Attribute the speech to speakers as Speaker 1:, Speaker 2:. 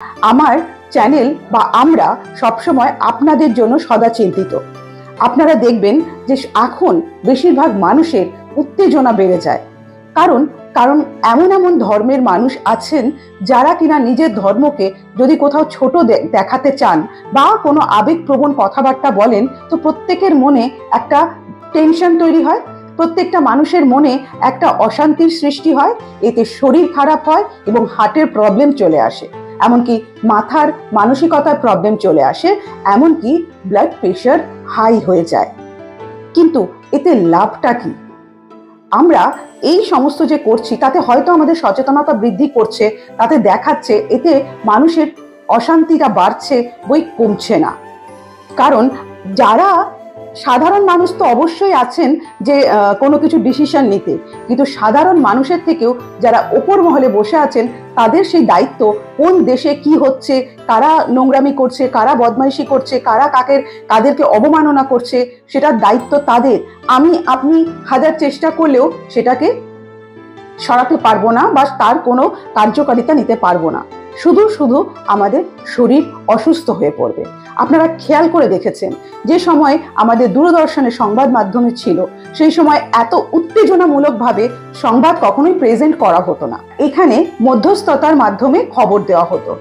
Speaker 1: আমার চ্যানেল বা আমরা সবসময় আপনাদের জন্য সদা চিন্তিত। আপনারা দেখবেন যে এখন বেশিরভাগ মানুষের উত্তেজনা বেড়ে যায়, কারণ কারণ এমন এমন ধর্মের মানুষ আছেন যারা কিনা নিজের ধর্মকে যদি কোথাও ছোট দেখাতে চান বা কোনো আবেগপ্রবণ কথাবার্তা বলেন, তো প্রত্যেকের মনে একটা টেনশন তৈরি হয়, প্রত্যেকটা মানুষের মনে একটা অশান্তির সৃষ্টি হয়, এতে শরীর খারাপ হয় এবং হার্টের প্রবলেম চলে আসে, এমনকি মাথার মানসিকতার প্রবলেম চলে আসে, এমনকি ব্লাড প্রেশার হাই হয়ে যায়। কিন্তু এতে লাভটা কি? আমরা এই সমস্ত যে করছি তাতে হয়তো আমাদের সচেতনতা বৃদ্ধি করছে, তাতে দেখাচ্ছে, এতে মানুষের অশান্তিটা বাড়ছে, বই কমছে না। কারণ যারা সাধারণ মানুষ তো অবশ্যই আছেন যে কোনো কিছু ডিসিশন নিতে, কিন্তু সাধারণ মানুষের থেকেও যারা ওপর মহলে বসে আছেন তাদের সেই দায়িত্ব, কোন দেশে কি হচ্ছে, কারা নোংরামি করছে, কারা বদমাইশি করছে, কারা কাদেরকে অবমাননা করছে, সেটার দায়িত্ব তাদের। আপনি হাজার চেষ্টা করলেও সেটাকে সরাতে পারবো না বা তার কোনো কার্যকারিতা নিতে পারবো না, শুধু শুধু আমাদের শরীর অসুস্থ হয়ে পড়বে। আপনারা খেয়াল করে দেখেছেন যে সময় আমাদের দূরদর্শনে সংবাদ মাধ্যমে ছিল, সেই সময় এত উত্তেজনামূলকভাবে সংবাদ কখনোই প্রেজেন্ট করা হতো না। এখানে মধ্যস্থতার মাধ্যমে খবর দেওয়া হতো।